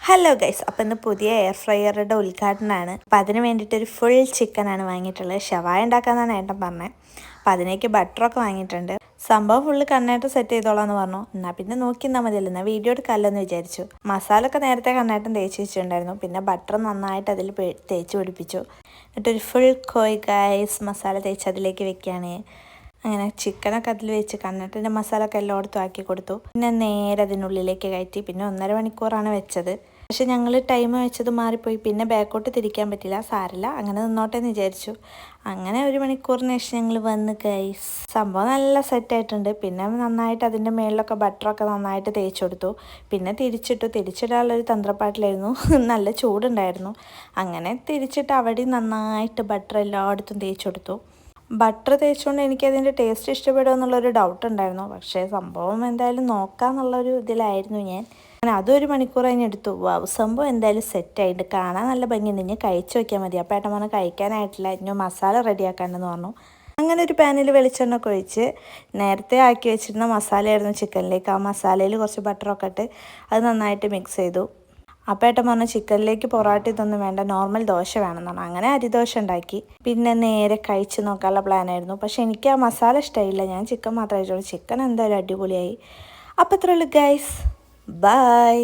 Hello guys, അപ്പം ഇന്ന് പുതിയ എയർ ഫ്രയറുടെ ഉദ്ഘാടനമാണ്. അപ്പം അതിന് വേണ്ടിയിട്ടൊരു ഫുൾ ചിക്കനാണ് വാങ്ങിയിട്ടുള്ളത്. ഷവായ ഉണ്ടാക്കാമെന്നാണ് ഏട്ടൻ പറഞ്ഞത്. അപ്പം അതിനേക്ക് ബട്ടറൊക്കെ വാങ്ങിയിട്ടുണ്ട്. സംഭവം ഫുള്ള് കണ്ണേട്ടൻ സെറ്റ് ചെയ്തോളാന്ന് പറഞ്ഞു. എന്നാൽ പിന്നെ നോക്കി നിന്നാൽ മതിയല്ലോ, എന്നാൽ വീഡിയോ എടുക്കാമല്ലോ എന്ന് വിചാരിച്ചു. മസാല ഒക്കെ നേരത്തെ കണ്ണേട്ടൻ തേച്ച് വെച്ചിട്ടുണ്ടായിരുന്നു. പിന്നെ ബട്ടർ നന്നായിട്ട് അതിൽ തേച്ച് പിടിപ്പിച്ചു. എന്നിട്ടൊരു ഫുൾ കോഴി ഗൈസ് മസാല തേച്ച് അതിലേക്ക് വെക്കുകയാണ്. അങ്ങനെ ചിക്കനൊക്കെ അതിൽ വെച്ച് കണ്ണേട്ടൻ്റെ മസാല ഒക്കെ എല്ലായിടത്തും ആക്കി കൊടുത്തു. പിന്നെ നേരെ അതിനുള്ളിലേക്ക് കയറ്റി. പിന്നെ 1.5 മണിക്കൂറാണ് വെച്ചത്. പക്ഷെ ഞങ്ങൾ ടൈം വെച്ചത് മാറിപ്പോയി. പിന്നെ ബാക്കോട്ട് തിരിക്കാൻ പറ്റില്ല, സാരില്ല, അങ്ങനെ നിന്നോട്ടെ എന്ന് വിചാരിച്ചു. അങ്ങനെ 1 മണിക്കൂറിന് ശേഷം ഞങ്ങൾ വന്ന് ഗൈസ്. സംഭവം നല്ല സെറ്റായിട്ടുണ്ട്. പിന്നെ നന്നായിട്ട് അതിൻ്റെ മേളിലൊക്കെ ബട്ടറൊക്കെ നന്നായിട്ട് തേച്ച് കൊടുത്തു. പിന്നെ തിരിച്ചിടാനുള്ളൊരു തന്ത്രപ്പാട്ടിലായിരുന്നു. നല്ല ചൂടുണ്ടായിരുന്നു. അങ്ങനെ തിരിച്ചിട്ട് അവിടെ നന്നായിട്ട് ബട്ടർ എല്ലായിടത്തും തേച്ച് കൊടുത്തു. ബട്ടർ തേച്ചുകൊണ്ട് എനിക്കതിൻ്റെ ടേസ്റ്റ് ഇഷ്ടപ്പെടുമോ എന്നുള്ളൊരു ഡൗട്ട് ഉണ്ടായിരുന്നു. പക്ഷേ സംഭവം എന്തായാലും നോക്കാമെന്നുള്ളൊരു ഇതിലായിരുന്നു ഞാൻ. അങ്ങനെ അതും 1 മണിക്കൂർ കഴിഞ്ഞെടുത്തു. സംഭവം എന്തായാലും സെറ്റായിട്ട് കാണാൻ നല്ല ഭംഗിയുണ്ട്. ഇനി കഴിച്ച് നോക്കിയാൽ മതി. അപ്പോൾ ഏട്ടൻ പറഞ്ഞ് കഴിക്കാനായിട്ടില്ല, ഇനി മസാല റെഡിയാക്കാണ്ടെന്ന് പറഞ്ഞു. അങ്ങനെ ഒരു പാനിൽ വെളിച്ചെണ്ണ ഒക്കെ ഒഴിച്ച് നേരത്തെ ആക്കി വെച്ചിരുന്ന മസാലയായിരുന്നു ചിക്കനിലേക്ക്. ആ മസാലയിൽ കുറച്ച് ബട്ടറൊക്കെ ഇട്ട് അത് നന്നായിട്ട് മിക്സ് ചെയ്തു. അപ്പോൾ ഏട്ടൻ പറഞ്ഞു ചിക്കനിലേക്ക് പൊറോട്ട ഇതൊന്നും വേണ്ട, നോർമൽ ദോശ വേണമെന്ന് പറഞ്ഞു. അങ്ങനെ അരിദോശ ഉണ്ടാക്കി. പിന്നെ നേരെ കഴിച്ച് നോക്കാനുള്ള പ്ലാനായിരുന്നു. പക്ഷെ എനിക്ക് ആ മസാല ഇഷ്ടമായില്ല. ഞാൻ ചിക്കൻ മാത്രമേ കഴിച്ചുള്ളൂ. ചിക്കൻ എന്തായാലും അടിപൊളിയായി. അപ്പോൾ ഇത്രയേ ഉള്ളൂ ഗൈസ്. ബൈ.